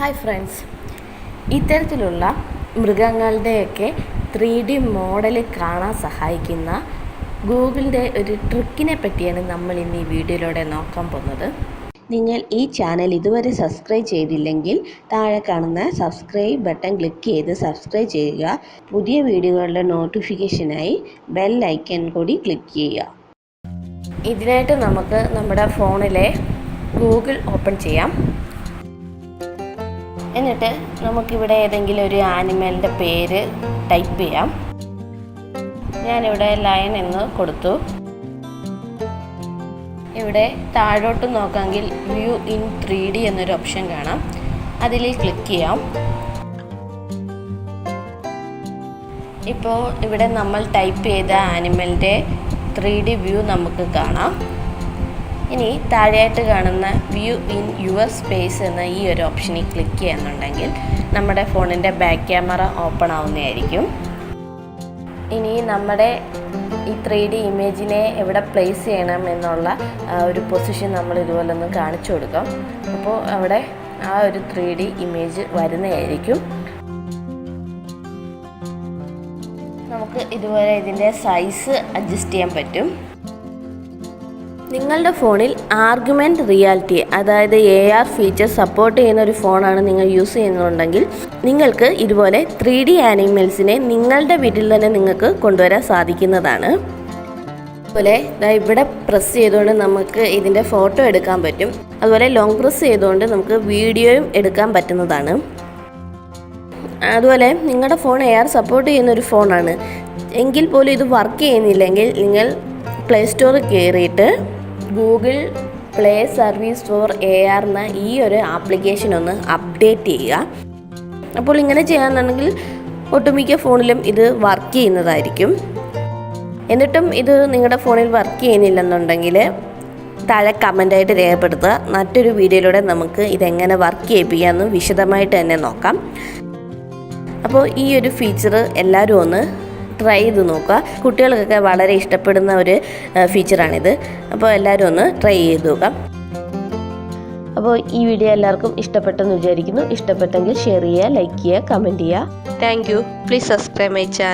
Hi friends, ഇത്തരത്തിലുള്ള മൃഗങ്ങളുടെയൊക്കെ 3D model കാണാൻ സഹായിക്കുന്ന ഗൂഗിളിൻ്റെ ഒരു ട്രിക്കിനെ പറ്റിയാണ് നമ്മൾ ഇന്ന് ഈ വീഡിയോയിലൂടെ നോക്കാൻ പോകുന്നത്. നിങ്ങൾ ഈ ചാനൽ ഇതുവരെ സബ്സ്ക്രൈബ് ചെയ്തില്ലെങ്കിൽ താഴെ കാണുന്ന സബ്സ്ക്രൈബ് ബട്ടൺ ക്ലിക്ക് ചെയ്ത് സബ്സ്ക്രൈബ് ചെയ്യുക. പുതിയ വീഡിയോകളുടെ നോട്ടിഫിക്കേഷനായി ബെൽ ഐക്കൺ കൂടി ക്ലിക്ക് ചെയ്യുക. ഇതിനായിട്ട് നമുക്ക് നമ്മുടെ ഫോണിലെ ഗൂഗിൾ ഓപ്പൺ ചെയ്യാം. എന്നിട്ട് നമുക്കിവിടെ ഏതെങ്കിലും ഒരു ആനിമലിൻ്റെ പേര് ടൈപ്പ് ചെയ്യാം. ഞാനിവിടെ ലയൺ എന്ന് കൊടുത്തു. ഇവിടെ താഴോട്ട് നോക്കാമെങ്കിൽ വ്യൂ ഇൻ 3D എന്നൊരു ഓപ്ഷൻ കാണാം. അതിൽ ക്ലിക്ക് ചെയ്യാം. ഇപ്പോൾ ഇവിടെ നമ്മൾ ടൈപ്പ് ചെയ്ത ആനിമലിൻ്റെ 3D വ്യൂ നമുക്ക് കാണാം. ഇനി താഴെയായിട്ട് കാണുന്ന വ്യൂ ഇൻ യുവർ സ്പേസ് എന്ന ഈ ഒരു ഓപ്ഷനിൽ ക്ലിക്ക് ചെയ്യുന്നുണ്ടെങ്കിൽ നമ്മുടെ ഫോണിൻ്റെ ബാക്ക് ക്യാമറ ഓപ്പൺ ആവുന്നതായിരിക്കും. ഇനി നമ്മുടെ ഈ 3D ഇമേജിനെ എവിടെ പ്ലേസ് ചെയ്യണം എന്നുള്ള ഒരു പൊസിഷൻ നമ്മൾ ഇതുപോലെ ഒന്ന് കാണിച്ചു കൊടുക്കാം. അപ്പോൾ അവിടെ ആ ഒരു 3D ഇമേജ് വരുന്നതായിരിക്കും. നമുക്ക് ഇതുപോലെ ഇതിൻ്റെ സൈസ് അഡ്ജസ്റ്റ് ചെയ്യാൻ പറ്റും. നിങ്ങളുടെ ഫോണിൽ ആർഗ്യുമെൻ്റ് റിയാലിറ്റി, അതായത് AR ഫീച്ചർ സപ്പോർട്ട് ചെയ്യുന്ന ഒരു ഫോണാണ് നിങ്ങൾ യൂസ് ചെയ്യുന്നുണ്ടെങ്കിൽ നിങ്ങൾക്ക് ഇതുപോലെ 3D ആനിമൽസിനെ നിങ്ങളുടെ വീട്ടിൽ തന്നെ നിങ്ങൾക്ക് കൊണ്ടുവരാൻ സാധിക്കുന്നതാണ്. അതുപോലെ ഇവിടെ പ്രസ് ചെയ്തുകൊണ്ട് നമുക്ക് ഇതിൻ്റെ ഫോട്ടോ എടുക്കാൻ പറ്റും. അതുപോലെ ലോങ് പ്രസ് ചെയ്തുകൊണ്ട് നമുക്ക് വീഡിയോയും എടുക്കാൻ പറ്റുന്നതാണ്. അതുപോലെ നിങ്ങളുടെ ഫോൺ AR സപ്പോർട്ട് ചെയ്യുന്ന ഒരു ഫോണാണ് എങ്കിൽ പോലും ഇത് വർക്ക് ചെയ്യുന്നില്ലെങ്കിൽ നിങ്ങൾ പ്ലേ സ്റ്റോറിൽ കയറിയിട്ട് Google play service for AR എന്ന ഈ ഒരു ആപ്ലിക്കേഷൻ ഒന്ന് അപ്ഡേറ്റ് ചെയ്യുക. അപ്പോൾ ഇങ്ങനെ ചെയ്യാന്നുണ്ടെങ്കിൽ ഒട്ടുമിക്ക ഫോണിലും ഇത് വർക്ക് ചെയ്യുന്നതായിരിക്കും. എന്നിട്ടും ഇത് നിങ്ങളുടെ ഫോണിൽ വർക്ക് ചെയ്യുന്നില്ലെന്നുണ്ടെങ്കിൽ താഴെ കമൻ്റായിട്ട് രേഖപ്പെടുത്തുക. മറ്റൊരു വീഡിയോയിലൂടെ നമുക്ക് ഇതെങ്ങനെ വർക്ക് ചെയ്യിപ്പിക്കാമെന്ന് വിശദമായിട്ട് തന്നെ നോക്കാം. അപ്പോൾ ഈ ഒരു ഫീച്ചർ എല്ലാവരും ഒന്ന് ട്രൈ ചെയ്ത് നോക്കുക. കുട്ടികൾക്കൊക്കെ വളരെ ഇഷ്ടപ്പെടുന്ന ഒരു ഫീച്ചറാണിത്. അപ്പോൾ എല്ലാവരും ഒന്ന് ട്രൈ ചെയ്ത് നോക്കാം. അപ്പോൾ ഈ വീഡിയോ എല്ലാവർക്കും ഇഷ്ടപ്പെട്ടെന്ന് വിചാരിക്കുന്നു. ഇഷ്ടപ്പെട്ടെങ്കിൽ ഷെയർ ചെയ്യുക, ലൈക്ക് ചെയ്യുക, കമൻറ്റ് ചെയ്യുക. Thank you. Please subscribe my channel.